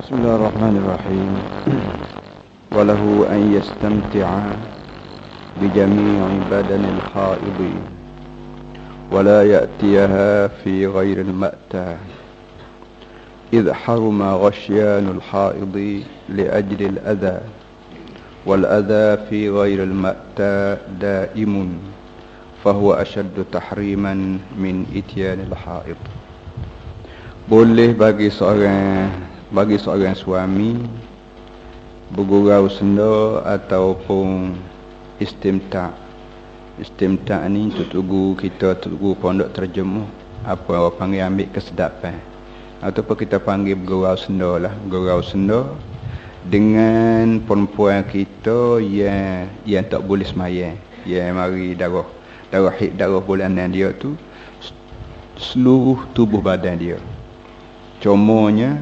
بسم الله الرحمن الرحيم. وله أن يستمتع بجميع بدن الحائض ولا يأتيها في غير المأتى، إذ حرم غشيان الحائض لأجل الأذى، والأذى في غير المأتى دائم، فهو أشد تحريما من إتيان الحائض. Boleh bagi seorang suami bergurau senda ataupun istimta'. Istimta' ni tutugu kita tutugu pondok terjemuh apa orang panggil ambil kesedapan, ataupun kita panggil bergurau senda lah. Bergurau senda dengan perempuan kita yang tak boleh semayang, yang mari darah haid, darah bulanan dia tu seluruh tubuh badan dia. Cumanya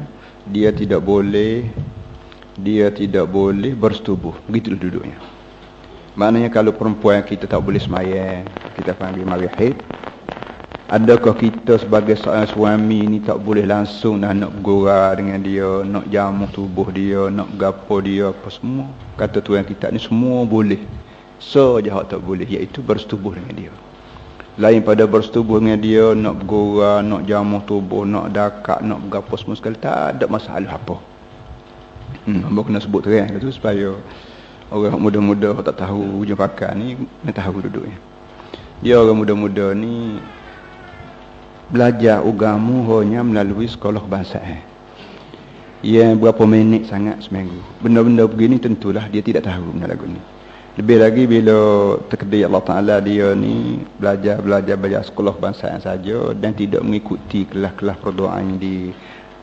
dia tidak boleh bersetubuh. Begitu duduknya. Maknanya kalau perempuan kita tak boleh semayang, kita panggil mari haid, adakah kita sebagai seorang suami ni tak boleh langsung nak bergurau dengan dia, nak jamu tubuh dia, nak gapo dia, apa semua? Kata tuan kita ni semua boleh. Saja hak tak boleh, iaitu bersetubuh dengan dia. Lain pada bersetubuh dengan dia, nak bergurau, nak jamu tubuh, nak dakak, nak bergapo semua sekali, tak ada masalah apa. Hamba kena sebut terang tu supaya orang muda-muda tak tahu hujung pakar ni tahu duduknya. Dia orang muda-muda ni belajar agama hanya melalui sekolah kebangsaan. Yang berapa minit sangat seminggu. Benda-benda begini tentulah dia tidak tahu benda lagu ni. Lebih lagi bila takdir Allah Ta'ala dia ni belajar sekolah kebangsaan saja dan tidak mengikuti kelas-kelas perdoaan di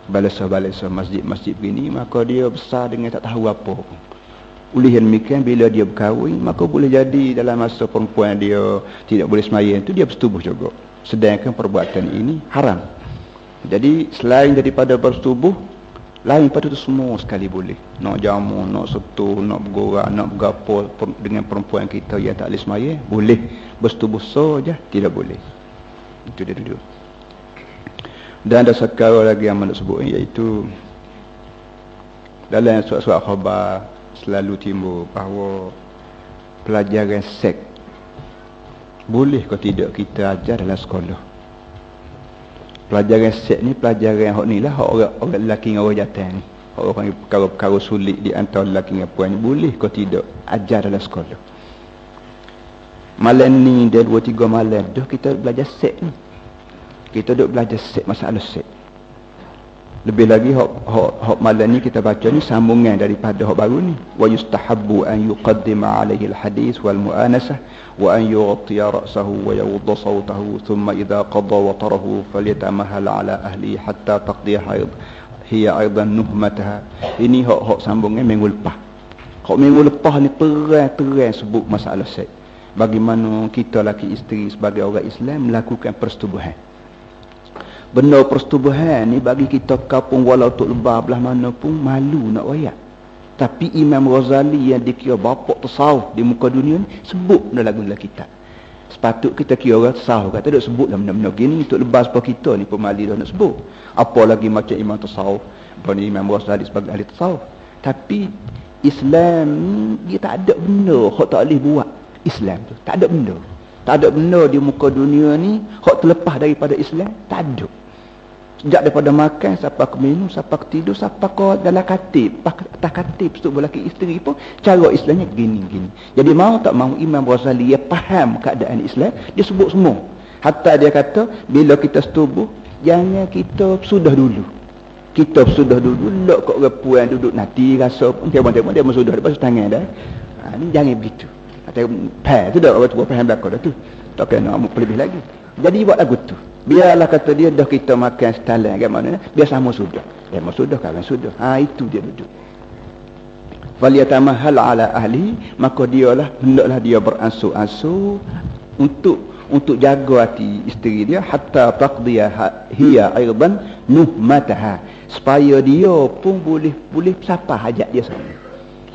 balai-balai masjid-masjid begini, maka dia besar dengan tak tahu apa pun. Oleh demikian bila dia berkahwin, maka boleh jadi dalam masa perempuan dia tidak boleh semayang tu dia bersetubuh juga. Sedangkan perbuatan ini haram. Jadi selain daripada bersetubuh, lain pada tu semua sekali boleh. Nak jamu, nak setuh, nak bergurau, nak bergapo dengan perempuan kita yang tak boleh semayang, boleh. Bersetubuh saja tidak boleh. Itu dia duduk. Dan ada sekali lagi yang nak sebut, iaitu dalam surat-surat khabar selalu timbul bahawa pelajaran seks boleh ke tidak kita ajar dalam sekolah. Pelajaran seks ni pelajaran hak ni lah, hak orang lelaki dengan orang jantan ni, orang panggil perkara-perkara sulit di antara lelaki dengan puan ni, boleh ke tidak ajar dalam sekolah. Malam ni dia 2-3 malam dah kita belajar seks ni. Kita duk belajar seks, masalah seks. Lebih lagi hak malam ni kita baca ni sambungan daripada hak baru ni. Wa yustahabbu an yuqaddima alaihi alhadis wal mu'anasah wa an yughtiya ra'sahu wa yawdha sawtahu thumma idha qadha watarahu falyatamahal ala ahli hatta taqdiya haid hiya aidan nuhmataha. Ini hak sambungan minggu lepas. Hak minggu lepas ni terang sebut masalah seks. Bagaimana kita laki isteri sebagai orang Islam melakukan persetubuhan. Benda persetubuhan ni bagi kita kapung walau tok lebah belah mana pun malu nak royak. Tapi Imam Ghazali yang dikira bapak tasawuf di muka dunia ni sebut dalam lagu kitab. Sepatut kita kira orang tasawuf kata duk sebut dalam benda-benda gini tok lebah sebab kita ni pemali dah nak sebut. Apa lagi macam Imam tasawuf, apa ni Imam Ghazali sebagai ahli tasawuf. Tapi Islam dia tak ada benda hak tak boleh buat. Islam tu tak ada benda. Tak ada benda di muka dunia ni hak terlepas daripada Islam, tak ada. Sejak daripada makan, sampai ke minum, sampai ke tidur, sampai ke dalam katib, atas katib untuk berlaki isteri pun cara Islamnya gini-gini. Jadi mau tak mau Imam Ghazali dia faham keadaan Islam, dia sebut semua. Hatta dia kata bila kita setubuh, jangan kita sudah dulu. Kita sudah dulu, lok kok orang puan duduk nanti rasa pun tengok dia sudah lepas tangan dah. Ni jangan begitu. Kata tu dah orang tua faham belakang dah tu. Tak kena nak lebih lagi. Jadi buat lagu tu. Biarlah kata dia dah kita makan setalan ke mana, biar sama sudah. Dia mau sudah kawan sudah. Itu dia duduk. Falyatamahal ala ahli, maka dialah hendaklah dia beransur-ansur untuk jaga hati isteri dia hatta taqdiya hiya aidan nuhmataha, supaya dia pun boleh siapa hajat dia sendiri.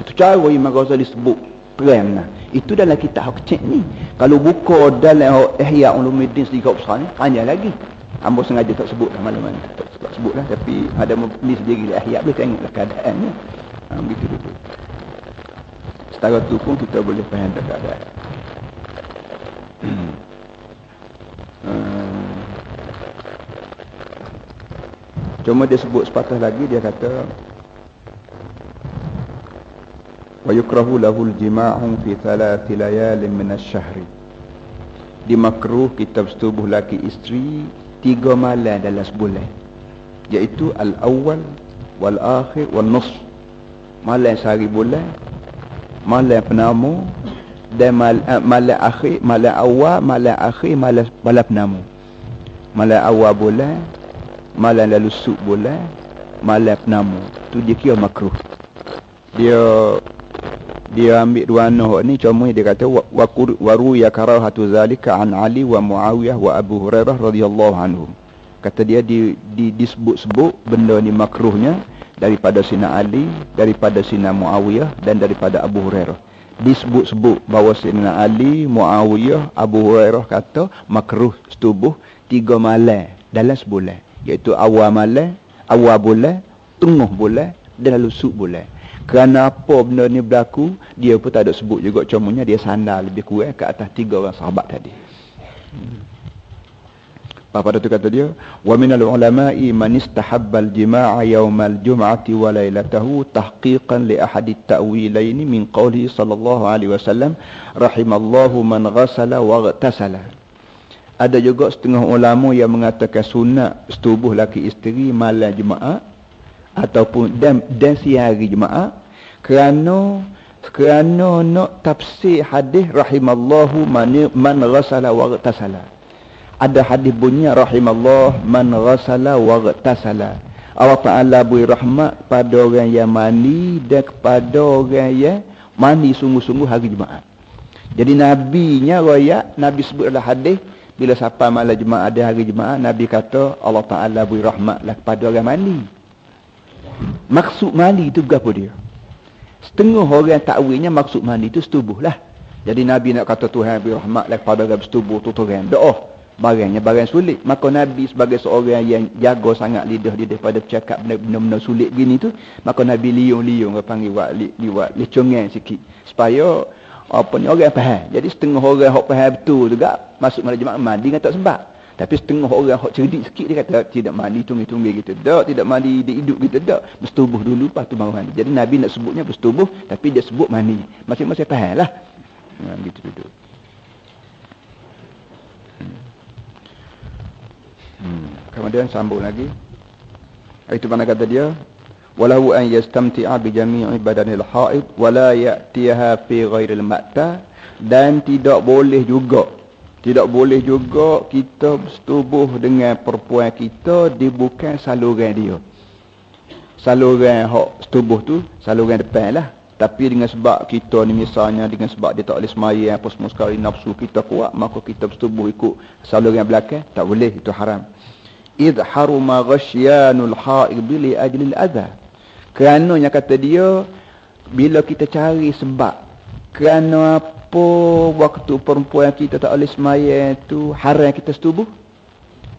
Itu cara Imam Ghazali sebut terang lah. Itu dalam kitab hak kecil ni. Kalau buka dalam Ihya Ulumuddin sedikit besar ni, panjang lagi. Hamba sengaja tak sebut malam-malam. sebutlah, tapi ada ni sendiri ahya boleh tengoklah keadaannya. Begitu dulu. Setara tu pun kita boleh faham keadaan. Cuma dia sebut sepatah lagi, dia kata wa yukrahu lahul jima'u fi 3 layalin min asy-syahri. Dimakruh kita bersetubuh laki isteri 3 malam dalam sebulan, iaitu al-awwal wal akhir wal nusf. Malam sehari bulan, malam pertama, dan malam akhir, malam awal, malam akhir, malam pertama. Malam awal bulan, malam lalu sub bulan, malam pertama. Tu dia kira makruh. Dia ambil dua noh ni, cuma dia kata waru ya karahatu zalika an Ali wa Muawiyah wa Abu Hurairah radhiyallahu anhum. Kata dia disebut-sebut benda ni makruhnya daripada Sina Ali, daripada Sina Muawiyah dan daripada Abu Hurairah. Disebut-sebut bahawa Sina Ali, Muawiyah, Abu Hurairah kata makruh setubuh 3 malam dalam sebulan, iaitu awal malam, awal bulan, tengah bulan dan lalu sub bulan. Kerana apa benda ni berlaku, dia pun tak ada sebut juga, cumanya dia sandar lebih kurang ke atas 3 orang sahabat tadi. Pada tu kata dia, wa minal ulama'i man istahabbal jima'a yawmal jum'ati wa lailatahu tahqiqan li ahadi at-ta'wilaini min qawlihi sallallahu alaihi wasallam rahimallahu man ghasala wa ghtasala. Ada juga setengah ulama yang mengatakan sunat setubuh laki isteri malam Jumaat ataupun dan siang hari Jumaat, kerana nak tafsir hadis rahimallahu man ghasala wa ghtasala. Ada hadis bunyi rahimallahu man ghasala wa ghtasala. Allah Ta'ala beri rahmat pada orang yang mandi dan kepada orang yang mandi sungguh-sungguh hari Jumaat. Jadi nabinya royak, Nabi sebut dalam hadis, bila sampai malam Jumaat ada hari Jumaat, Nabi kata Allah Ta'ala beri rahmatlah kepada orang mandi. Maksud mandi itu berapa dia? Setengah orang takwilnya maksud mandi itu setubuh lah. Jadi Nabi nak kata Tuhan beri rahmatlah kepada orang bersetubuh tu orang doa. Barangnya barang sulit. Maka Nabi sebagai seorang yang jaga sangat lidah dia daripada bercakap benda-benda sulit gini tu, maka Nabi liung-liung dia panggil buat lecongan sikit supaya apa ni orang faham. Jadi setengah orang hok faham betul juga masuk malam Jumaat mandi kan tak sebab. Tapi setengah orang hok cerdik sikit dia kata tidak mandi tunggu-tunggu gitu. Tak, tidak mandi dia hidup gitu tak. Bersetubuh dulu lepas tu baru mandi. Jadi Nabi nak sebutnya bersetubuh tapi dia sebut mandi. Masing-masing fahamlah. Gitu duduk. Kemudian sambung lagi. Itu mana kata dia? Walahu an yastamti'a bi jami'i badanil haid wa la ya'tiha fi ghairil ma'ta, dan tidak boleh juga kita bersetubuh dengan perempuan kita di bukan saluran dia. Saluran hak setubuh tu saluran depan lah. Tapi dengan sebab kita ni misalnya dengan sebab dia tak boleh sembahyang apa semua sekali, nafsu kita kuat, maka kita bersetubuh ikut saluran belakang, tak boleh, itu haram. Idh haruma ghasyanul haid li ajli al-adha. Kerananya kata dia, bila kita cari sebab kerana apa waktu perempuan kita tak boleh sembahyang tu haram kita setubuh.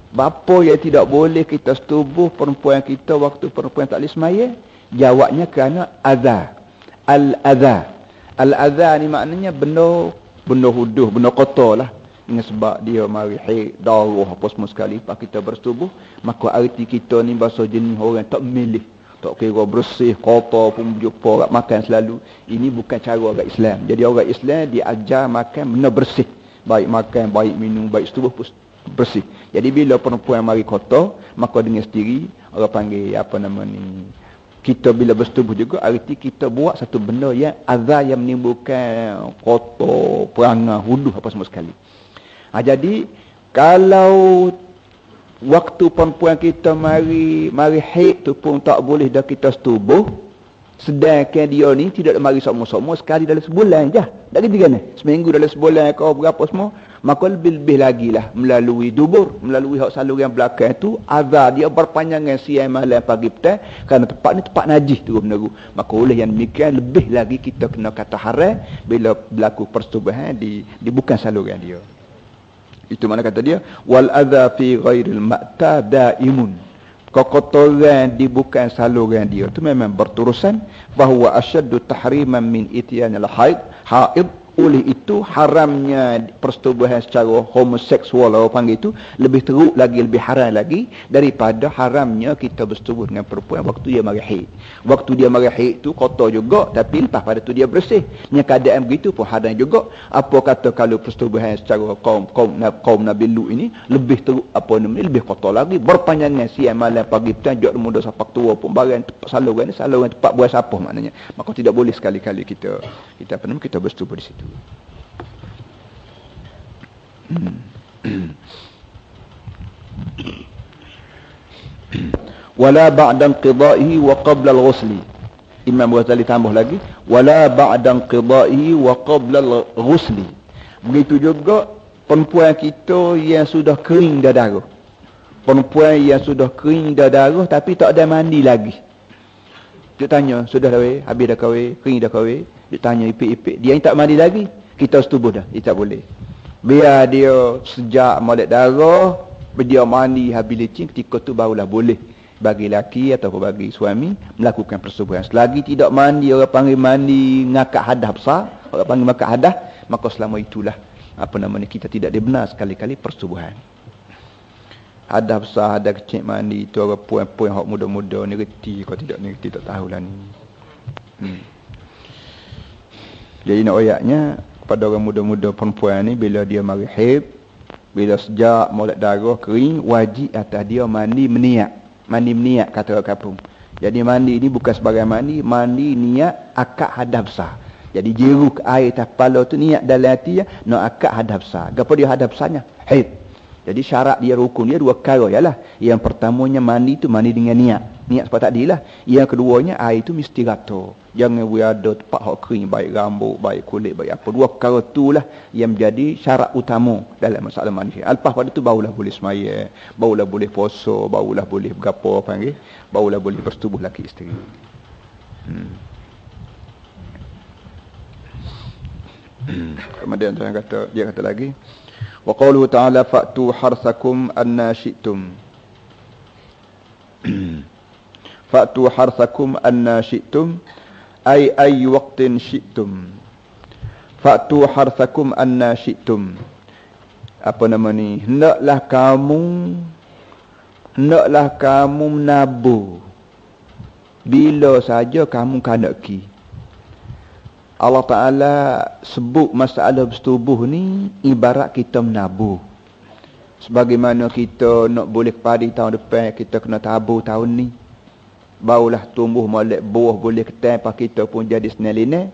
Bapa yang tidak boleh kita setubuh perempuan kita waktu perempuan tak boleh sembahyang? Jawabnya kerana adha. Al-adha ni maknanya benda huduh, benda kotor lah. Dengan sebab dia mari haid, darah apa semua sekali, pak kita bersetubuh, maka arti kita ni bahasa jenis orang tak milih, tak kira bersih, kotor pun jumpa orang makan selalu. Ini bukan cara orang Islam. Jadi orang Islam diajar makan benda bersih. Baik makan, baik minum, baik setubuh pun bersih. Jadi bila perempuan mari kotor, maka dengan sendiri orang panggil apa nama ni, kita bila bersetubuh juga arti kita buat satu benda yang azab yang menimbulkan kotor, perangai, huduh apa semua sekali. Jadi kalau waktu perempuan kita mari haid tu pun tak boleh dah kita setubuh, sedangkan dia ni tidak mari sama-sama sekali dalam sebulan je. Tak kira kan? Seminggu dalam sebulan ke berapa semua, maka lebih-lebih lagi lah melalui dubur, melalui hak saluran belakang tu, azab dia berpanjangan siang malam pagi petang, kerana tempat ni tempat najis terus menerus. Maka oleh yang demikian lebih lagi kita kena kata haram bila berlaku persetubuhan di bukan saluran dia. Itu mana kata dia, wal adha fi ghairil ma'ta daimun. Kekotoran di bukan saluran dia tu memang berterusan bahawa asyaddu tahriman min ityanil haid. Oleh itu haramnya persetubuhan secara homoseksual orang panggil itu lebih teruk lagi, lebih haram lagi daripada haramnya kita bersetubuh dengan perempuan waktu dia mari haid. Waktu dia mari haid tu kotor juga, tapi lepas pada tu dia bersih. Nya keadaan begitu pun haram juga. Apa kata kalau persetubuhan secara kaum Nabi Lut ini lebih teruk, apa namanya, lebih kotor lagi, berpanjangan siang malam pagi petang jok muda sampai tua pun barang saluran tempat buat siapa maknanya. Maka tidak boleh sekali-kali kita apa namanya, kita bersetubuh di situ. Wala ba'da inqidaihi wa qabla al-ghusli. Imam Ghazali tambah lagi, wala ba'da inqidaihi wa qabla al-ghusli. Begitu juga perempuan kita yang sudah kering dah darah. Perempuan yang sudah kering dah darah tapi tak ada mandi lagi. Dia tanya, sudah dah weh, habis dah kahwin, kering dah kahwin. Dia tanya ipik-ipik, dia yang tak mandi lagi, kita setubuh dah, dia tak boleh. Biar dia sejak molek darah, dia mandi habis licin, ketika tu barulah boleh bagi laki ataupun bagi suami melakukan persetubuhan. Selagi tidak mandi, orang panggil mandi ngakak hadah besar, orang panggil ngakak hadah, maka selama itulah apa namanya, kita tidak dibenar sekali-kali persetubuhan. Hadah besar, hadah kecil mandi, itu orang puan-puan hak muda-muda ni reti, kalau tidak ni reti tak tahulah ni. Jadi nak ayatnya kepada orang muda-muda perempuan ni, bila dia mari haid, bila sejak molek darah kering, wajib atas dia mandi meniat. Mandi meniat kata orang kampung. Jadi mandi ni bukan sebagai mandi niat akad hadah besar. Jadi jeruk air atas kepala tu niat dalam hati dia nak akad hadah besar. Gapo dia hadah besarnya? Haid. Jadi syarat dia, rukun dia dua perkara ialah. Yang pertamanya mandi tu mandi dengan niat. Niat sebab tak adilah. Yang keduanya air tu mesti rata. Jangan ada tempat hak kering, baik rambut, baik kulit, baik apa. Dua perkara itulah yang menjadi syarat utama dalam masalah mandi. Lepas pada tu barulah boleh semaya, barulah boleh puasa, barulah boleh bergapo panggil, barulah boleh bersetubuh laki isteri. Kemudian dia kata lagi, wa qawluhu ta'ala fa'tu harsakum anna syi'tum. Fa'tu harsakum anna syi'tum ay waqtin syi'tum. Fa'tu harsakum anna syi'tum. Apa nama ni? Hendaklah kamu menabur bila saja kamu kanaki. Allah Ta'ala sebut masalah bersetubuh ni ibarat kita menabur. Sebagaimana kita nak boleh padi tahun depan, kita kena tabur tahun ni. Barulah tumbuh molek buah boleh ketan, pas kita pun jadi senelina.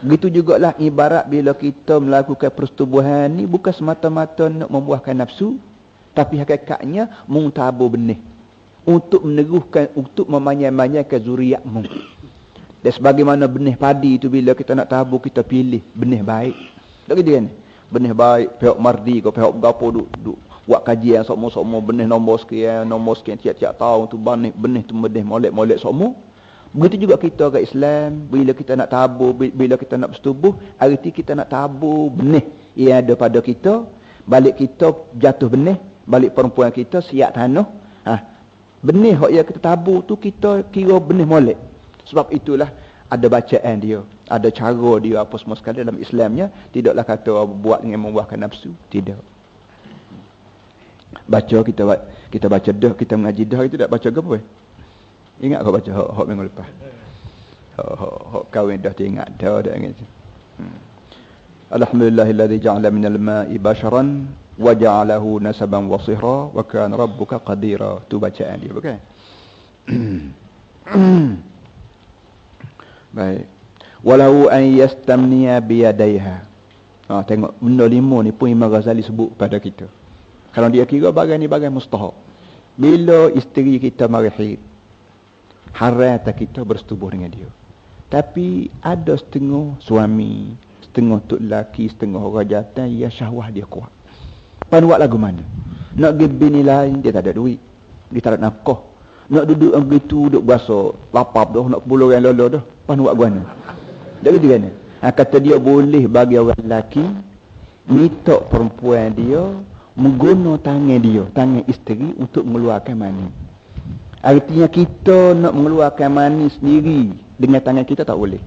Begitu jugalah ibarat bila kita melakukan persetubuhan ni bukan semata-mata nak membuahkan nafsu, tapi hakikatnya mung tabur benih untuk meneguhkan, untuk memanyai-manyaikan zuriatmu. Dan sebagaimana benih padi itu bila kita nak tabur, kita pilih benih baik. Tak gitu kan? Benih baik, pihak mardi ke pihak gapo duk buat kajian semua benih nombor sekian tiap-tiap tahun tu benih tu benih molek semua. Begitu juga kita ke Islam, bila kita nak tabur, bila kita nak bersetubuh, arti kita nak tabur benih yang ada pada kita, balik kita jatuh benih, balik perempuan kita siap tanah. Benih yang kita tabur tu kita kira benih molek. Sebab itulah ada bacaan dia, ada cara dia apa semua sekali dalam Islamnya. Tidaklah kata buat dengan membuahkan nafsu, tidak. Baca kita baca dah, kita mengaji dah, itu tak baca apa? Ingat kau baca hak minggu lepas. Hak kahwin dah ingat dah ingat. Alhamdulillahilladzi ja'ala minal ma'i basharan wa ja'alahu nasaban wa sihra wa kana rabbuka qadira. Tu bacaan dia, bukan? Baik. Walau an yastamniya biyadaiha. Tengok benda lima ni pun Imam Ghazali sebut pada kita. Kalau dia kira bagian ni bagian mustahab. Bila isteri kita mari haid, haram tak kita bersetubuh dengan dia. Tapi ada setengah suami, setengah tok lelaki, setengah orang jantan yang syahwah dia kuat. Pan buat lagu mana? Nak pergi bini lain, dia tak ada duit. Dia tak ada nafkah. Nak duduk begitu, duduk berasa lapap dah, nak puluh yang lolo dah. Pan buat guna. Tak gitu kan? Kata dia boleh bagi orang lelaki minta perempuan dia menggunakan tangan dia, tangan isteri untuk mengeluarkan mani. Artinya kita nak mengeluarkan mani sendiri dengan tangan kita tak boleh.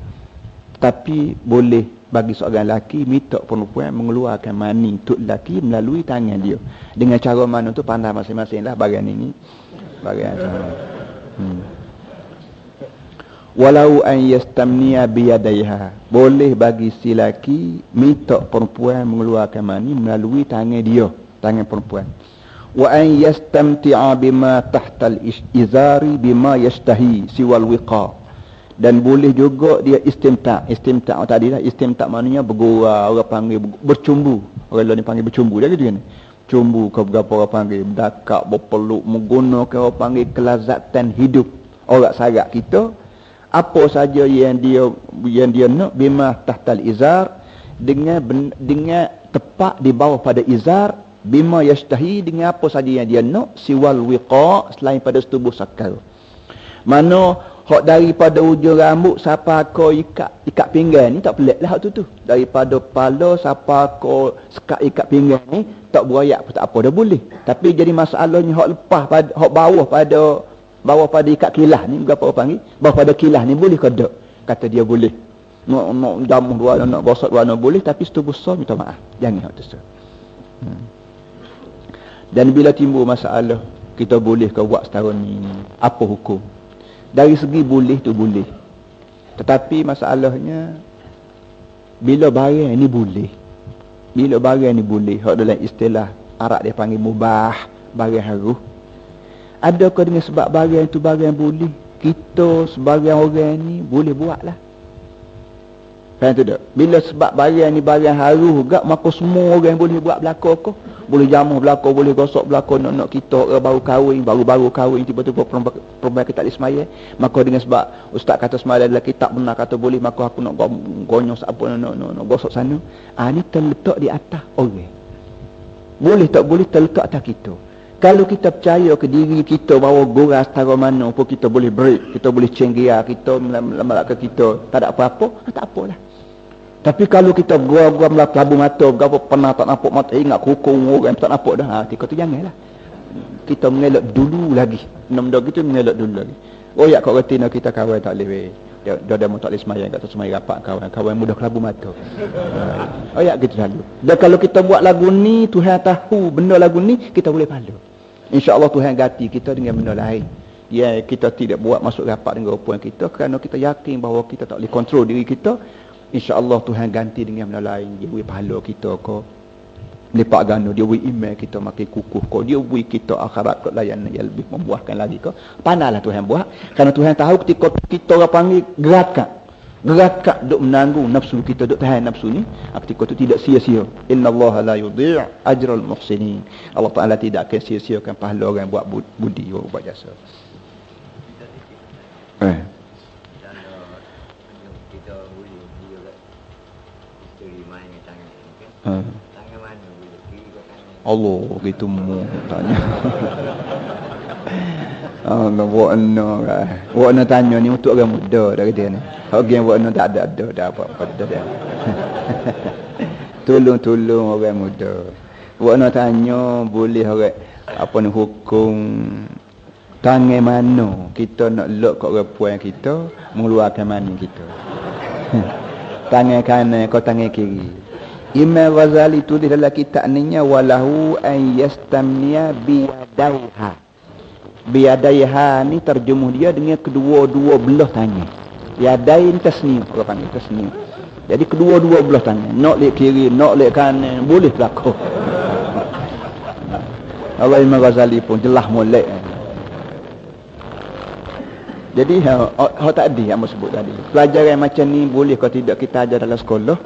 Tapi boleh bagi seorang lelaki minta perempuan mengeluarkan mani untuk lelaki melalui tangan dia. Dengan cara mana tu pandai masing-masing lah bagian ini. Bagian sama. Walau an yastamniya biyadaiha. Boleh bagi si lelaki minta perempuan mengeluarkan mani melalui tangan dia, tangan perempuan. Wa an yastamti'a bima tahtal izari bima yashtahi siwal wiqa. Dan boleh juga dia istimta'. Istimta' tadi lah, istimta' maknanya bergurau, orang panggil bercumbu. Orang lain panggil bercumbu dia gitu kan. Cumbu ke berapa orang panggil, berdakak, berpeluk, menggunakan orang panggil kelazatan hidup orang sarak kita. Apa saja yang dia nak bima tahtal izar, dengan tepat di bawah pada izar, bima yashtahi, dengan apa saja yang dia nak, siwal wiqa, selain pada setubuh sakal. Mana hak daripada ujung rambut sampai ke ikat pinggang ni tak pelik lah hak tu. Daripada kepala sampai ke sekat ikat pinggang ni tak berayak pun tak apa dah boleh. Tapi jadi masalahnya hak lepas pada hak bawah pada ikat kilah ni, berapa orang panggil? Bawah pada kilah ni boleh ke tak? Kata dia boleh. Nak jamuh dua, nak gosok dua boleh, tapi setubuh sah minta maaf. Jangan hak tu. Dan bila timbul masalah, kita boleh ke buat setahun ni? Apa hukum? Dari segi boleh tu boleh. Tetapi masalahnya, bila barang ni boleh. Bila barang ni boleh, hak dalam istilah Arab dia panggil mubah, barang haruh. Adakah dengan sebab barang tu barang boleh, kita sebagai orang ni boleh buat lah. Faham tu tak? Bila sebab barang ni barang haruh gak, maka semua orang boleh buat belakang kau. Boleh jamuh belakang, boleh gosok belakang, nak kita orang baru kahwin, tiba-tiba perempuan kita tak boleh semaya. Maka dengan sebab ustaz kata semaya lelaki tak benar kata boleh, maka aku nak gonyong siapa nak gosok sana. Ni terletak di atas orang. Boleh tak boleh terletak atas kita. Kalau kita percaya ke diri kita bahawa gora setara mana pun kita boleh break, kita boleh cenggia, kita melak ke kita, tak ada apa-apa, tak apalah. Tapi kalau kita gua melak labu mata, berapa pernah tak nampak mata, ingat hukum orang tak nampak dah, kita tu janganlah. Kita mengelak dulu lagi. Benda gitu mengelak dulu lagi. Oh ya, kau reti nak kita kawan tak boleh. Dia tak boleh semayang, kata semayang rapat kawan mudah kelabu mata. Oh ya, gitu lalu. Dan kalau kita buat lagu ni, Tuhan tahu benda lagu ni, kita boleh pahala. InsyaAllah Tuhan ganti kita dengan benda lain. Ya, kita tidak buat masuk rapat dengan rupuan kita kerana kita yakin bahawa kita tak boleh kontrol diri kita. InsyaAllah Tuhan ganti dengan benda lain. Dia beri pahala kita ko. Lipat ganda, dia beri iman kita makin kukuh ko. Dia beri kita akhirat kot layanan yang lebih membuahkan lagi ko. Pandailah Tuhan buat. Kerana Tuhan tahu ketika kita orang panggil gerakan duk menanggung nafsu kita, duk tahan nafsu ni, ketika itu tidak sia-sia. Innallaha la yudhi' ajral muhsinin. Allah Taala tidak akan sia-siakan pahala orang yang buat budi, buat jasa. Kita boleh dia isteri main dengan tangan. Tangan mana boleh? Kiri ke kanan? Allah gitu mu tanya. Allah buat nak tanya ni untuk orang muda dah kata ni. Orang yang buat nak tak ada dah apa dah. Tolong orang muda. Buat nak tanya boleh orang apa ni hukum tangan mana kita nak lok kat orang puan kita mengeluarkan mani kita. Tangan kanan atau tangan kiri. Imam Ghazali tulis dalam kitab ninya walahu an yastamniya biyadaiha. Biyadaiha ni terjemuh dia dengan kedua-dua belah tangan. Yadain tasniah, orang panggil tasniah. Jadi kedua-dua belah tangan, nak lek kiri, nak lek kanan, boleh berlaku. Allah Imam Ghazali pun jelas molek. Jadi hak tadi yang sebut tadi. Pelajaran macam ni boleh kalau tidak kita ajar dalam sekolah?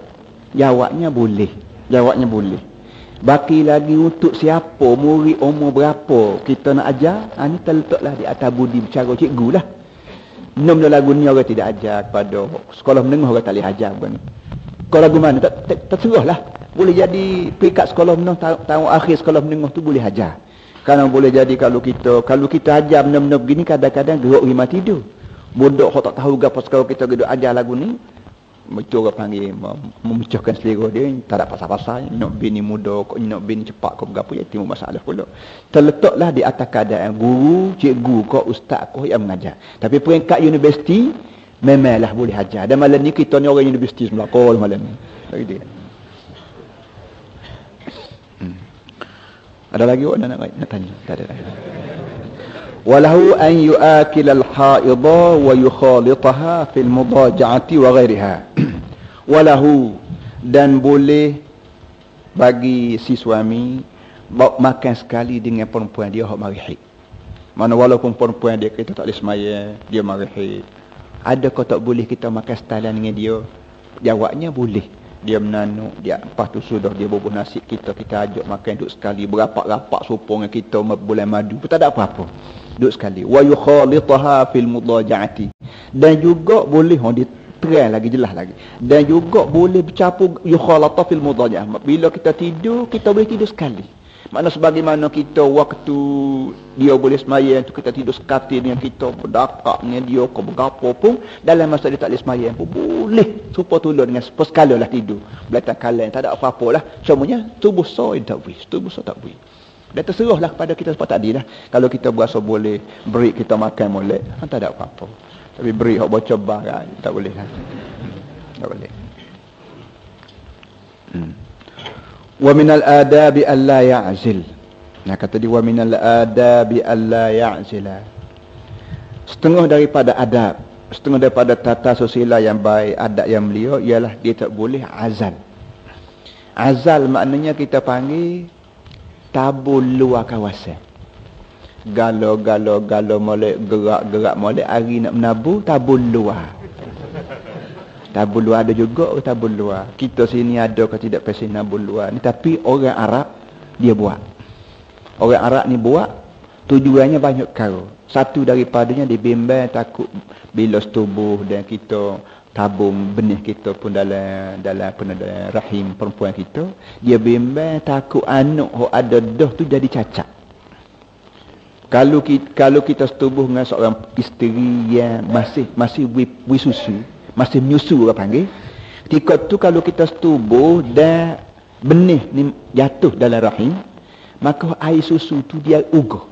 Jawabnya boleh. Baki lagi untuk siapa, murid umur berapa kita nak ajar, ni terletaklah di atas budi bercara cikgu lah. Nom lagu ni orang tidak ajar kepada sekolah menengah, orang tak boleh ajar begini. Kalau lagu mana terserah lah. Boleh jadi peringkat sekolah menengah, tahun akhir sekolah menengah tu boleh ajar. Kerana boleh jadi kalau kita ajar benda-benda begini, kadang-kadang gerak rimah tidur. Bodoh kau tak tahu apa sekarang kita geduk ajar lagu ni. Itu orang panggil memecahkan selera dia. Tak ada pasal-pasal. Nak bini muda, kok nak bini cepat, kok berapa, ya timbul masalah pula. Terletaklah di atas keadaan guru, cikgu, kok ustaz, kok yang mengajar. Tapi peringkat universiti, memanglah boleh ajar. Dan malam ni kita ni orang universiti semelakol malam ni. Lagi dia. Ada lagi orang nak tanya? Tak ada lagi. Walahu an yu'akil al-haidha wa yukhalitaha fil mudaja'ati wa ghairiha. Walahu, dan boleh bagi si suami makan sekali dengan perempuan dia hak marihid. Mana walaupun perempuan dia kita tak boleh semaya, dia marihid. Ada kau tak boleh kita makan setalan dengan dia? Jawabnya boleh. Dia menanuk, dia lepas tu sudah dia bubuh nasi kita ajak makan duduk sekali, berapak-rapak sopong dengan kita bulan madu. Tak ada apa-apa. Duduk sekali. Wa yukhalitaha fil mudaja'ati. Dan juga boleh dia terang lagi, jelas lagi. Dan juga boleh bercampur yukhalata fil mudaja'ah. Bila kita tidur, kita boleh tidur sekali. Makna sebagaimana kita waktu dia boleh semayang tu kita tidur sekati dengan kita, berdakak dengan dia, kau berapa pun dalam masa dia tak boleh semayang pun boleh supaya tolong dengan sekala lah tidur. Belakang kalan tak ada apa-apa lah. Semuanya tubuh so tak boleh, tubuh so tak boleh. Dan terserahlah kepada kita seperti tadi lah. Kalau kita berasa boleh beri kita makan molek, tak ada apa-apa. Tapi beri hak baca barang tak boleh lah. Tak boleh. Wa minal adabi alla ya'zil. Nah kata dia wa minal adabi alla ya'zila. Setengah daripada adab, setengah daripada tata susila yang baik, adab yang mulia ialah dia tak boleh azal. Azal maknanya kita panggil tabul luar kawasan. Galo molek, gerak molek, hari nak menabur tabul luar. Tabul luar ada juga tabul luar. Kita sini ada ke tidak pasti tabul luar ni, tapi orang Arab dia buat. Orang Arab ni buat tujuannya banyak perkara. Satu daripadanya dia bimbang takut bila setubuh dan kita tabung benih kita pun dalam rahim perempuan kita, dia bimbang takut anak yang ada dah tu jadi cacat. Kalau kita setubuh dengan seorang isteri yang masih susu, masih menyusu orang panggil, ketika tu kalau kita setubuh dan benih ni jatuh dalam rahim, maka air susu tu dia uguh.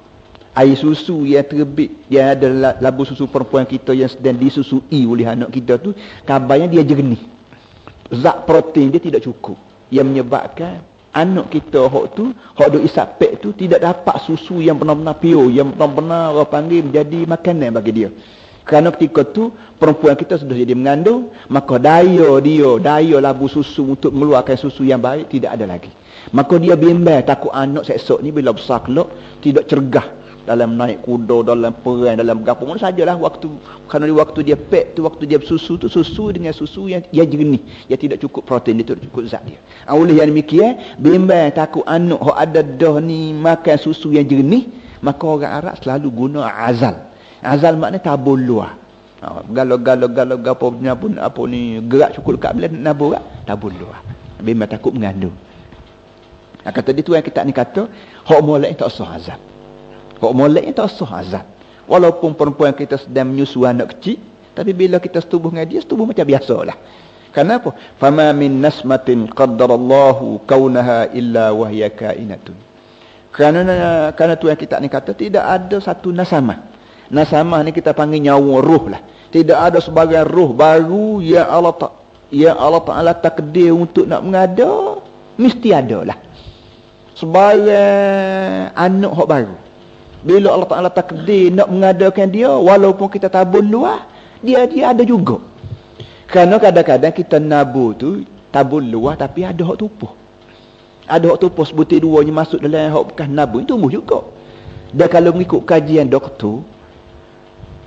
Air susu yang terbit, dia ada labu susu perempuan kita yang sedang disusui oleh anak kita tu, kabarnya dia jernih. Zat protein dia tidak cukup, yang menyebabkan anak kita hak duk isap pek tu tidak dapat susu yang benar-benar pure, yang benar-benar orang panggil menjadi makanan bagi dia. Kerana ketika tu perempuan kita sudah jadi mengandung, maka daya labu susu untuk mengeluarkan susu yang baik tidak ada lagi. Maka dia bimbang takut anak esok ni bila besar kelak tidak cergah dalam naik kuda, dalam perang, dalam berapa pun sajalah waktu, kerana waktu dia pek tu, waktu dia bersusu tu, susu dengan susu yang jernih, yang tidak cukup protein, dia tidak cukup zat dia. Oleh yang demikian, bimbang takut anak hok ada dah ni makan susu yang jernih, maka orang Arab selalu guna azal. Azal maknanya tabur luar. Galo pun apa ni gerak cukup dekat bila nabur tabur luar. Bimbang takut mengandung. Kata dia tu yang kita ni kata hok molek tak sah azal. Hok molek tak sah azal. Walaupun perempuan kita sedang menyusu anak kecil, tapi bila kita setubuh dengan dia, setubuh macam biasalah. Kenapa? Fama min nasmatin qaddarallahu kaunaha illa wahya kainatun. Kerana tu yang kita ni kata tidak ada satu nasamah. Nasamah ni kita panggil nyawa roh lah. Tidak ada sebagai roh baru yang Allah Ta'ala takdir untuk nak mengada, mesti ada lah. Sebagai anak hak baru. Bila Allah Ta'ala takdir nak mengadakan dia, walaupun kita tabur luar, dia ada juga. Kerana kadang-kadang kita nabur tu, tabur luar tapi ada hak tupuh. Ada hak tupuh sebutir duanya masuk dalam hak bekas nabur, itu tumbuh juga. Dan kalau mengikut kajian doktor,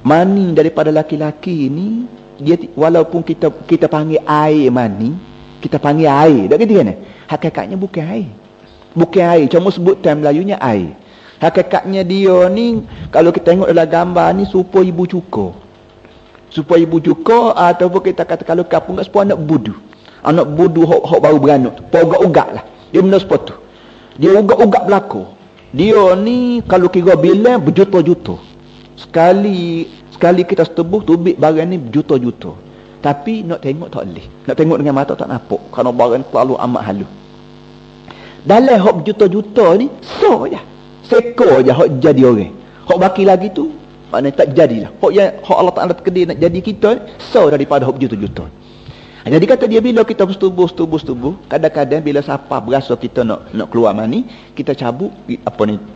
mani daripada laki-laki ni, dia walaupun kita panggil air mani, kita panggil air, tak kata kan? Hakikatnya bukan air. Bukan air, cuma sebut time Melayunya air. Hakikatnya dia ni, kalau kita tengok dalam gambar ni, supaya ibu cukur. Supaya ibu cukur, ataupun kita kata kalau kapung kat supaya anak budu. Anak budu hok baru beranak tu. Ugak-ugak lah. Dia benda seperti tu. Dia ugak-ugak belakang. Dia ni, kalau kira bilang, berjuta-juta. Sekali kita setubuh, tubik barang ni berjuta-juta. Tapi nak tengok tak boleh. Nak tengok dengan mata tak nampak. Kerana barang terlalu amat halus. Dalam hak juta-juta ni, so je. Seko je hak jadi orang. Hak baki lagi tu, maknanya tak jadilah. Hak Allah Ta'ala terkedir nak jadi kita, so daripada hak juta-juta. Jadi kata dia, bila kita bersetubuh, kadang-kadang bila siapa berasa kita nak keluar mani, kita cabut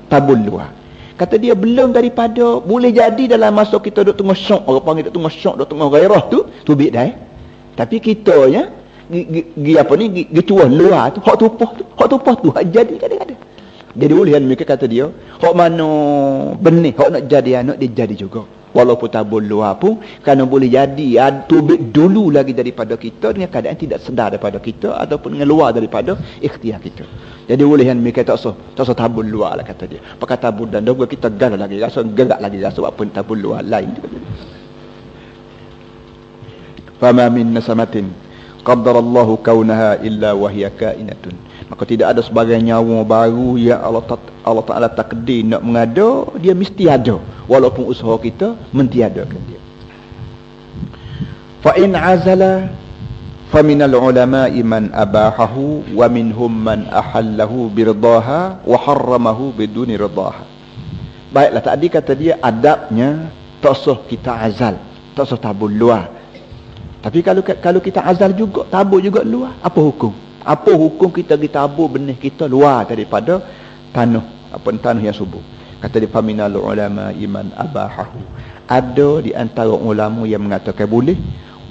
tabul luar. Kata dia, belum daripada boleh jadi dalam masa kita duk tengah syok, orang panggil duk tengah syok, duk tengah gairah tu bik dah. Tapi kita nya gi cuah luar tu, hak tupah tu hak jadi kadang-kadang. Jadi boleh mereka kata dia, hak mana benih, hak nak jadi anak dia jadi juga. Walaupun tabul luar pun, kerana boleh jadi tubik dulu lagi daripada kita, dengan keadaan tidak sedar daripada kita, ataupun dengan luar daripada ikhtiar kita. Jadi boleh yang mereka tak usah tabul luar lah kata dia. Pakai tabul dan doga kita gal lagi, rasa gerak lagi, rasa apa tabul luar lain. Fama min nasamatin qaddarallahu kaunaha illa wahya kainatun. Maka tidak ada sebagai nyawa baru yang Allah Ta'ala takdir nak mengada, dia mesti ada. Walaupun usaha kita mentiadakan dia. Fa in azala faminal ulama'i man abahahu wa minhum man ahallahu birdaha wa harramahu biduni ridaha. Baiklah, tadi kata dia adabnya tak usah kita azal, tak usah tabur luar. Tapi kalau kita azal juga, tabur juga luar, apa hukum? Apa hukum kita tabur benih kita luar daripada tanah yang subur? Kata dia, faminal ulama iman abahahu. Ada di antara ulama yang mengatakan boleh,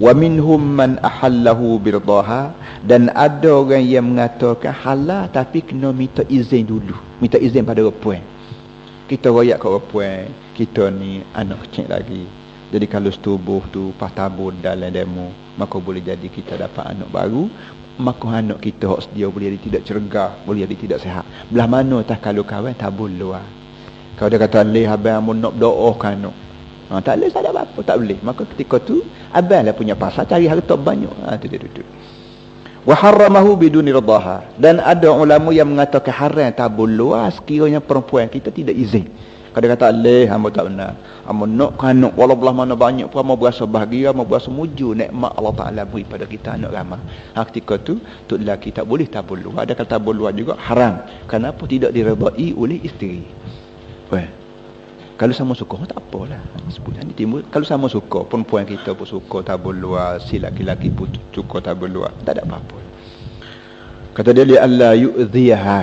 wa minhum man ahallahu birdaha, dan ada orang yang mengatakan halal tapi kena minta izin dulu, minta izin pada orang. Kita royak kat orang, kita ni anak kecil lagi. Jadi kalau setubuh tu pas tabur dalam demo, maka boleh jadi kita dapat anak baru. Maka anak kita hak sedia boleh jadi tidak cergah, boleh jadi tidak sihat. Belah mana tak kalau kawan tabur luar. Kalau dia kata leh abang mun nak doakan anak. Tak boleh, tak ada apa-apa, tak boleh. Maka ketika tu abang lah punya pasal cari harta banyak. Tu dia duduk. Wa harramahu biduni ridaha. Dan ada ulama yang mengatakan haram tabur luar sekiranya perempuan kita tidak izin. Kalau dia kata leh hamba tak benar. Hamba nak kanuk walau belah mana banyak pun hamba berasa bahagia, hamba berasa muju nikmat Allah Taala beri pada kita anak ramai. Ketika tu tok lelaki tak boleh tabur luar. Ada kata tabur luar juga haram. Kenapa tidak diredai oleh isteri? Kalau sama suka tak apalah. Sebenarnya timbul kalau sama suka, perempuan kita pun suka tabur luar, si laki-laki pun suka tabur luar, tak ada apa-apa. Kata dia li alla yu'dhiha.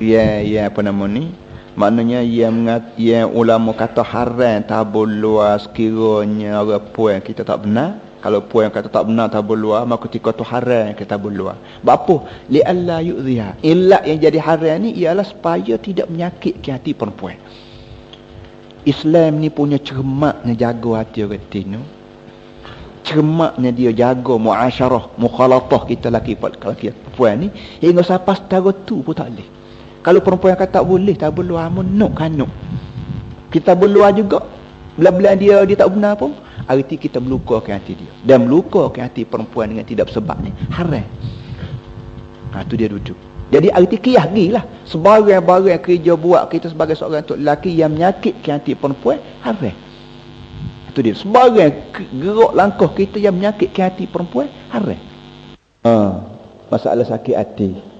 Ya apa nama ni? Maknanya yang ulama kata haram tabur luar sekiranya orang puan kita tak benar. Kalau puan kata tak benar tabur luar, maka ketika tu haram kita tabur luar. Apa? Li alla yu'dhiha. Illat yang jadi haram ni ialah supaya tidak menyakitkan hati perempuan. Islam ni punya cermatnya jaga hati orang tino. Cermatnya dia jaga muasyarah, mukhalatah kita laki perempuan ni hingga sampai setara tu pun tak boleh. Kalau perempuan kata tak boleh tabur luar, nak kanuk. Kita berluar juga. Bila-bila dia tak benar pun, arti kita melukakan hati dia. Dan melukakan hati perempuan dengan tidak sebab ni haram. Tu dia duduk. Jadi arti kiyah gilah. Sebarang-barang kerja buat kita sebagai seorang tok lelaki yang menyakitkan hati perempuan, haram. Itu dia. Sebarang gerak langkah kita yang menyakitkan hati perempuan, haram. Masalah sakit hati.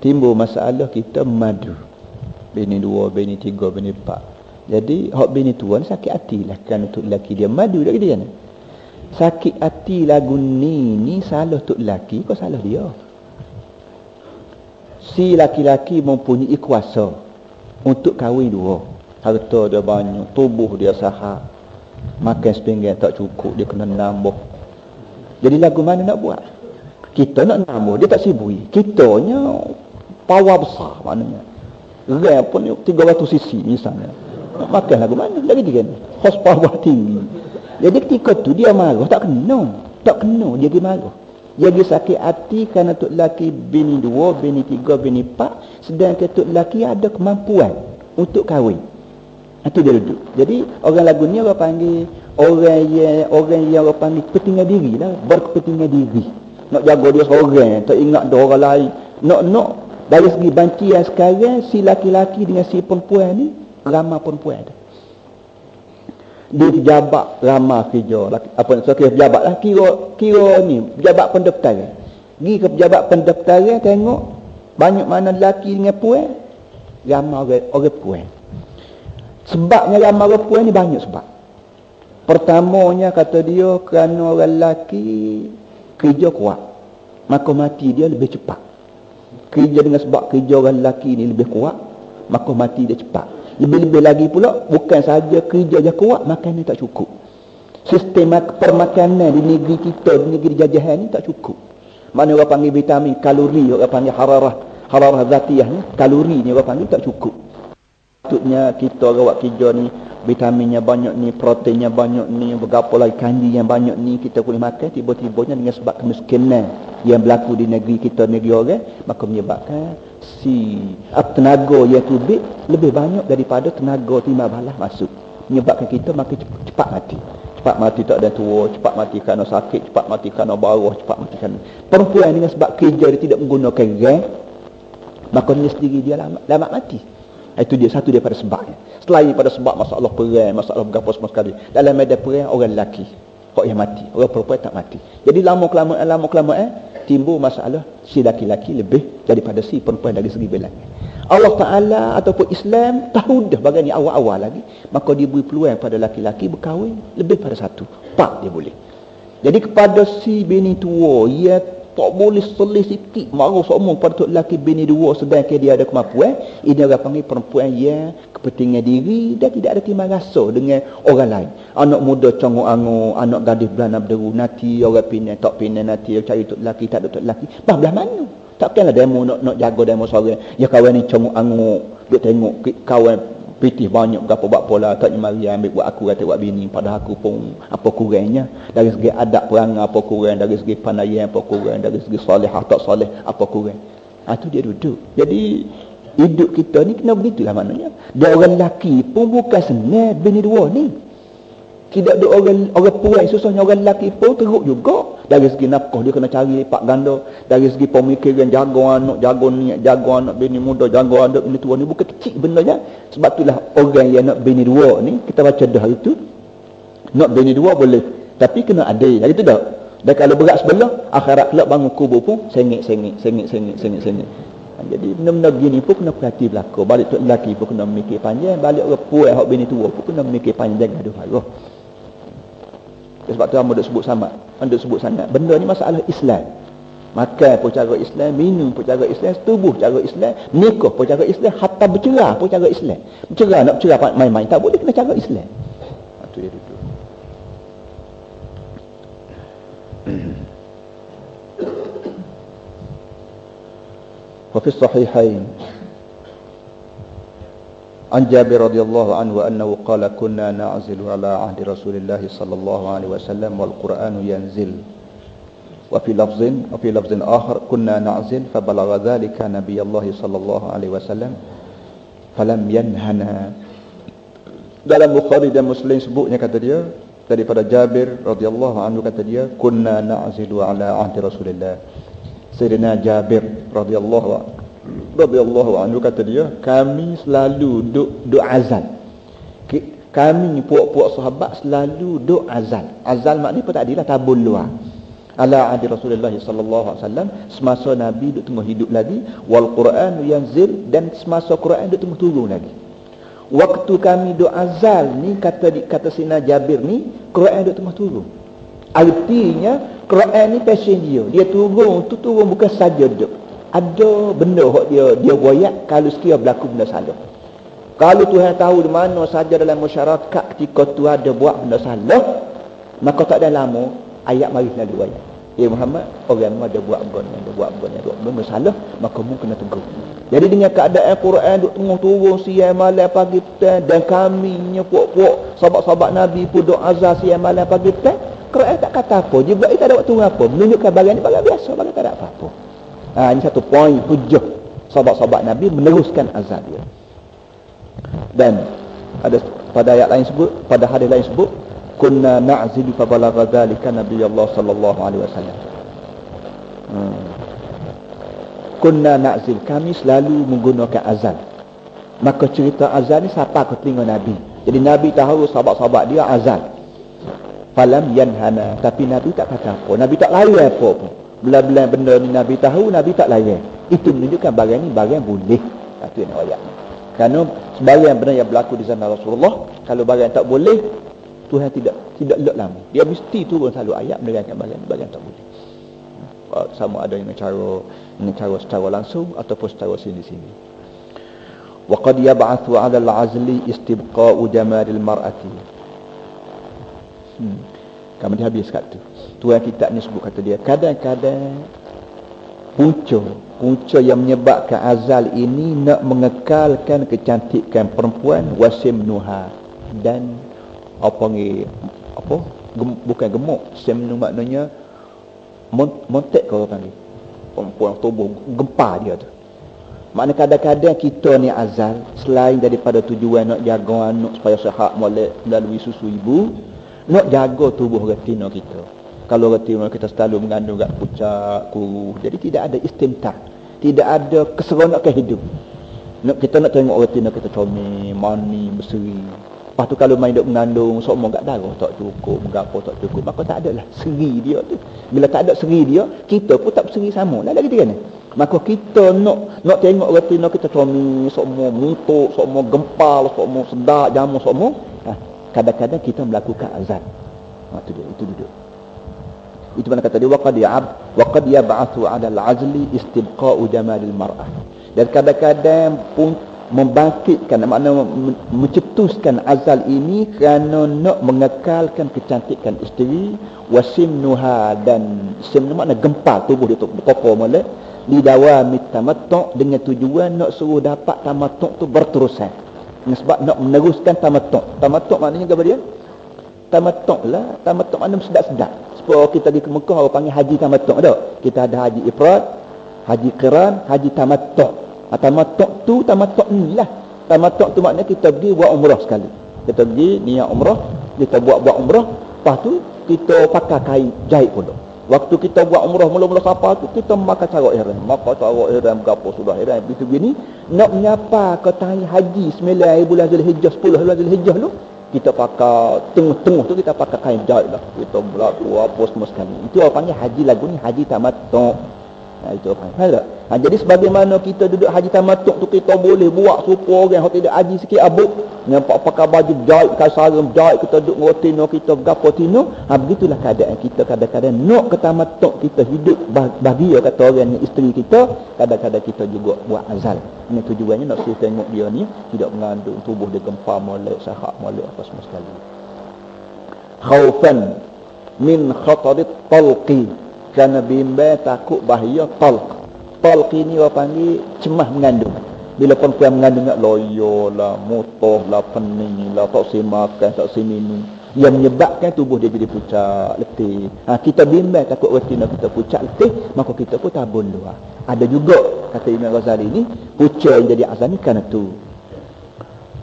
Timbul masalah kita madu. Bini 2, bini 3, bini 4. Jadi hak bini tua ni sakit hati lah. Kerana tok lelaki dia madu dah dia. Sakit hati lagu ni salah tok lelaki, kau salah dia. Si laki-laki mempunyai kuasa untuk kahwin 2. Harta dia banyak, tubuh dia sihat, makan sepinggan tak cukup, dia kena nambah. Jadi lagu mana nak buat? Kita nak nambah, dia tak sibui. Kitanya power besar maknanya. Ram pun 300 cc misalnya. Nak makan lagu mana? Lagi dia kan. Horsepower tinggi. Jadi ketika tu dia marah, tak kena. Tak kena dia pergi marah. Dia pergi sakit hati kerana tok lelaki bini 2, bini 3, bini 4. Sedangkan tok lelaki ada kemampuan untuk kahwin. Itu dia duduk. Jadi orang lagu ni orang panggil orang yang orang panggil kepentingan diri lah. Berkepentingan diri. Nak jaga dia seorang, tak ingat ada orang lain. Nak dari segi bancian sekarang si laki-laki dengan si perempuan ni ramai perempuan ada. Dia pejabat ramah kerja. Apa so kira pejabat lah. Kira ni pejabat pendaftaran. Pergi ke pejabat pendaftaran tengok banyak mana lelaki dengan puan, ramai orang puan. Sebabnya ramai orang puan ni banyak sebab. Pertamanya kata dia kerana orang lelaki kerja kuat, maka mati dia lebih cepat. Kerja dengan sebab kerja orang lelaki ni lebih kuat, maka mati dia cepat. Lebih-lebih lagi pula, bukan sahaja kerja je kuat, makan ni tak cukup. Sistem permakanan di negeri kita, di negeri jajahan ni tak cukup. Mana orang panggil vitamin, kalori, orang panggil hararah zatiyah ni, kalori ni orang panggil tak cukup. Maksudnya kita orang buat kerja ni, vitaminnya banyak ni, proteinnya banyak ni, berapa lagi kandi yang banyak ni kita boleh makan, tiba-tibanya dengan sebab kemiskinan yang berlaku di negeri kita, negeri orang, maka menyebabkan tenaga yang tubik lebih banyak daripada tenaga timah balas masuk, menyebabkan kita makin cepat mati. Cepat mati tak ada tua, cepat mati kerana sakit, cepat mati kerana bawah, cepat mati kerana perempuan dengan sebab kerja dia tidak menggunakan rem, maka dia sendiri dia lama mati. Itu dia satu daripada sebabnya. Selain daripada sebab masalah perang, masalah berapa semua sekali, dalam medan perang orang lelaki kok yang mati, orang perempuan tak mati. Jadi lama-kelamaan timbul masalah si laki-laki lebih daripada si perempuan dari segi bilangan. Allah Ta'ala ataupun Islam tahu dah bagian awal-awal lagi, maka dia beri peluang pada laki-laki berkahwin lebih pada satu, 4 dia boleh. Jadi kepada si bini tua, ia tak boleh selis sikit marah semua pada tok lelaki bini dua sedangkan dia ada kemampuan. Ini orang panggil perempuan yang kepentingan diri dan tidak ada timbang rasa dengan orang lain. Anak muda congok-angok, anak gadis belana berderu, nanti orang pinang tak pinang, nanti cari tok lelaki tak ada tok lelaki. Belah mana? Takkanlah demo nak jaga demo seorang. Ya kawan ni congok-angok, duk tengok kawan pitih banyak berapa lah, tak mari ambil buat aku kata buat bini, padahal aku pun apa kurangnya dari segi adab perangai, apa kurang dari segi pandaian, apa kurang dari segi solehah tak soleh, apa kurang. Tu dia duduk. Jadi hidup kita ni kena begitulah maknanya. Dia orang lelaki pun bukan senang bini dua ni. Tidak ada orang puan susahnya, orang lelaki pun teruk juga. Dari segi nafkah dia kena cari lipat ganda, dari segi pemikiran jaga anak bini muda, jaga anak bini tua ni bukan kecil benda je. Sebab itulah orang yang nak bini dua ni, kita baca dah itu, nak bini dua boleh, tapi kena adil. Itu dah. Dan kalau berat sebelah, akhirat kelak bangun kubur pun sengit. Jadi benda-benda begini pun kena perhati berlaku. Balik tu lelaki pun kena mikir panjang, balik orang puan hak bini tua pun kena mikir panjang, gaduh harah. Sebab tu hamba duk sebut sangat benda ni masalah Islam. Makan pun cara Islam, minum pun cara Islam, tubuh cara Islam, nikah pun cara Islam, hatta bercerah pun cara Islam. Nak bercerah main-main tak boleh, kena cara Islam. Tu dia duduk. Wa fi sahihain An Jabir radhiyallahu anhu annahu qala kunna na'zilu ala ahdi Rasulillah sallallahu alaihi wasallam wal Qur'anu yanzil. Wa fi lafzin akhar kunna na'zil fa balagha dhalika Nabiyullah sallallahu alaihi wasallam falam yanhana. Dalam Bukhari dan Muslim sebutnya kata dia daripada Jabir radhiyallahu anhu kata dia kunna na'zilu ala ahdi Rasulillah. Sayyidina Jabir radhiyallahu anhu kata dia, kami selalu duk azal. Kami ni puak-puak sahabat selalu duk azal. Azal maknanya apa tadilah tabun luar. Ala ahdi Rasulullah sallallahu alaihi wasallam, semasa Nabi duk tengah hidup lagi, wal Quran yanzil, dan semasa Quran duk tengah turun lagi. Waktu kami duk azal ni kata Sina Jabir ni, Quran duk tengah turun. Artinya Quran ni passion dia turun bukan saja duk. Ada benda hak dia royak kalau sekiranya berlaku benda salah. Kalau Tuhan tahu di mana saja dalam masyarakat ketika tu ada buat benda salah, maka tak ada lama ayat mari lalu royak. Ya Muhammad, orang mu ada buat benda salah, maka mu kena tegur. Jadi dengan keadaan Quran duk tengah turun siang malam pagi petang, dan kami nya puak-puak sahabat-sahabat Nabi pun duk azal siang malam pagi petang, Quran tak kata apa, Jibril tak ada waktu apa, menunjukkan bagian ni bagian biasa, bagian tak ada apa-apa. Ini satu poin hujah sahabat-sahabat Nabi meneruskan azab dia. Dan ada pada ayat lain sebut, pada hadis lain sebut, kunna na'zilu fa balagha dzalika Nabiyullah sallallahu alaihi wasallam. Kunna na'zil, kami selalu menggunakan azan. Maka cerita azan ni siapa ke telinga Nabi? Jadi Nabi tahu sahabat-sahabat dia azal. Falam yanhana, tapi Nabi tak kata apa. Nabi tak layan apa-apa. Belah-belah benda ni Nabi tahu, Nabi tak layan. Itu menunjukkan barang ni barang boleh. Itu yang ayat ni. Kerana sebagian benda yang berlaku di zaman Rasulullah, kalau barang tak boleh, Tuhan tidak elok lama. Dia mesti turun selalu ayat menerangkan barang tak boleh. Sama ada dengan cara secara langsung ataupun secara sini-sini. Wa qad yab'athu 'ala al-'azli istibqa'u jamalil mar'ati. Kemudian habis kat tu. Tuan kitab ni sebut kata dia, kadang-kadang punca yang menyebabkan azal ini nak mengekalkan kecantikan perempuan wasimnuha, dan bukan gemuk, simnu maknanya montek kalau panggil perempuan tubuh gempar dia tu. Maknanya kadang-kadang kita ni azal selain daripada tujuan nak jaga anak supaya sihat molek melalui susu ibu, nak jaga tubuh retina kita. Kalau retina kita selalu mengandung kat pucat, kurus, jadi tidak ada istimtah, tidak ada keseronokan hidup. Kita nak tengok retina kita comel, mani, berseri. Lepas tu kalau main duk mengandung semua kat darah tak cukup, gapo tak cukup, maka tak adalah seri dia tu. Bila tak ada seri dia, kita pun tak berseri sama. Dah lagi kan? Maka kita nak tengok retina kita comel, semua mutuk, semua gempal, semua sedap, jamu semua. Kadang-kadang kita melakukan azan. Itu dia, itu duduk. Itu mana kata dia waqad yab'athu 'ala al-'azli istibqa'u jamalil mar'ah. Dan kadang-kadang pun membangkitkan, maknanya mencetuskan azal ini kerana nak mengekalkan kecantikan isteri, wasimnuha, dan simnu makna gempal tubuh dia tu berkokoh molek, lidawamit tamattu', dengan tujuan nak suruh dapat tamattu' tu berterusan. Sebab nak meneruskan tamattu'. Tamattu' maknanya apa dia? Tamattu' maknanya sedap-sedap. Sebab kita pergi ke Mekah orang panggil haji tamattu' tak? Kita ada haji ifrad, haji qiran, haji tamattu'. Tamattu' ni lah. Tamattu' tu maknanya kita pergi buat umrah sekali. Kita pergi niat umrah, kita buat umrah, lepas tu kita pakai kain jahit pula. Waktu kita buat umrah mula-mula sapa tu kita makan cara ihram. Maka cara ihram gapo sudah ihram begitu begini, nak menyapa ke tangan haji 9 bulan Zulhijjah, 10 bulan Zulhijjah tu, kita pakai tengah-tengah tu kita pakai kain jahit lah. Kita berlaku apa semua sekali. Itu orang panggil haji lagu ni haji tamattu'. Itu apa? Ada. Jadi sebagaimana kita duduk haji tamattu' tu kita boleh buat supaya orang yang tidak haji sikit abuk, nampak pakai baju jahit, pakai sarung jahit, kita duduk ngotino kita gapo tino. Begitulah keadaan kita kadang-kadang nak ke tamattu' kita hidup bahagia kata orang isteri kita, kadang-kadang kita juga buat azal. Ini tujuannya nak suruh tengok dia ni tidak mengandung tubuh dia gempar molek, sihat molek apa semua sekali. Khaufan min khatarit talqi, kerana bimbang takut bahaya talq. Talq ini orang panggil cemas mengandung. Bila perempuan mengandung nak loyo lah, mutoh lah, pening lah, tak si makan, tak si minum, yang menyebabkan tubuh dia jadi pucat, letih. Kita bimbang takut retina kita pucat, letih, maka kita pun tabun luar. Ada juga kata Imam Ghazali ni, pucat yang jadi asal ni kerana tu.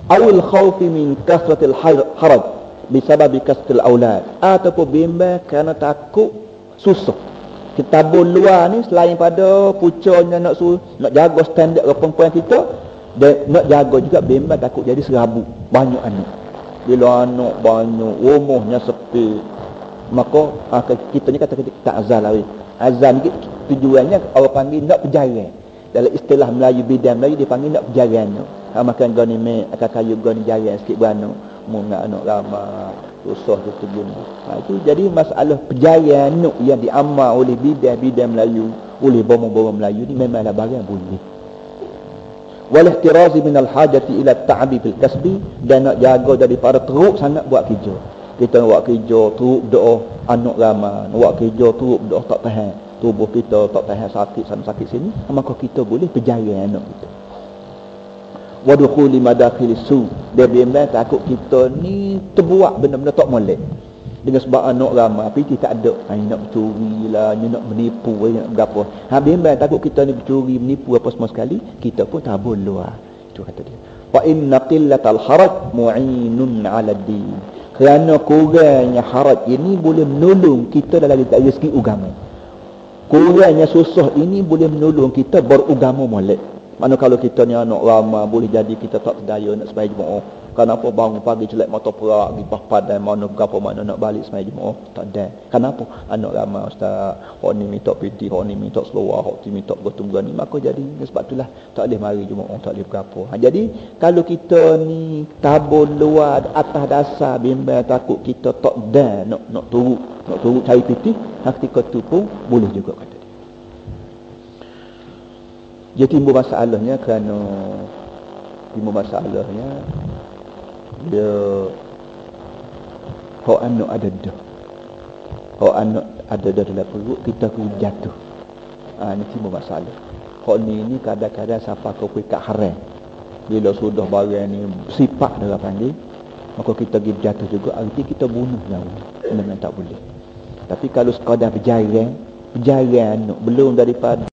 Awil khawfi min kasratil haraj bisababi kasratil aulad, ataupun bimbang kerana takut susah. Kita tabun luar ni selain pada pucanya nak jaga standard perempuan kita, dan nak jaga juga bimbang takut jadi serabut banyak anak. Bila anak banyak, rumahnya sepi, maka kita ni kata tak azal lah. Azal ni tujuannya orang panggil nak penjara. Dalam istilah Melayu, bidan Melayu dia panggil nak penjara anak. Makan gani akan kayu gani jarang sikit beranak, mu nak anak ramah, susah tu guna. Itu jadi masalah penjara anak yang diamal oleh bidan Melayu, oleh bapa-bapa Melayu ni memanglah barang boleh. Wal ihtirazi min al hajati ila ta'bi fil kasbi, dan nak jaga daripada teruk sangat buat kerja. Kita nak buat kerja teruk doa anak ramah, nak buat kerja teruk doa tak tahan, tubuh kita tak tahan sakit sana sakit sini, maka kita boleh penjara anak kita. Wa dukhuli madakhil su, dia bimbang takut kita ni terbuat benda-benda tak molek. Dengan sebab anak ramai, tapi kita tak ada. Nak curi lah, nak menipu, nak berapa. Bimbang takut kita ni bercuri, menipu apa semua sekali, kita pun tabun luar. Itu kata dia. Wa inna qillatal haraj mu'inun 'ala din. Kerana kurangnya haraj ini boleh menolong kita dalam rezeki agama. Kurangnya susah ini boleh menolong kita beragama molek. Mana kalau kita ni anak ramai, boleh jadi kita tak berdaya nak sembahyang jemaah. Kenapa bangun pagi celak motor perak pergi padan mana berapa mana nak balik semai Jumaat? Tak ada. Kenapa? Anak ramai ustaz, hok ni minta piti, hok ni minta seluar, hok ni minta bertunggang ni, maka jadi sebab itulah tak boleh mari Jumaat, tak boleh berapa. Jadi kalau kita ni tabur luar atas dasar bimbang takut kita tak ada nak turut cari piti, ketika tu pun boleh juga kata dia. Dia timbul masalahnya kerana dia hok anak ada dah. Hok anak ada dah dalam perut, kita kena jatuh. Ni timbul masalah. Hok ni kadang-kadang siapa kau kat haram. Bila sudah barang ni sifat dia panggil, maka kita pergi jatuh juga, arti kita bunuh nyawa. Memang tak boleh. Tapi kalau sekadar berjalan anak belum daripada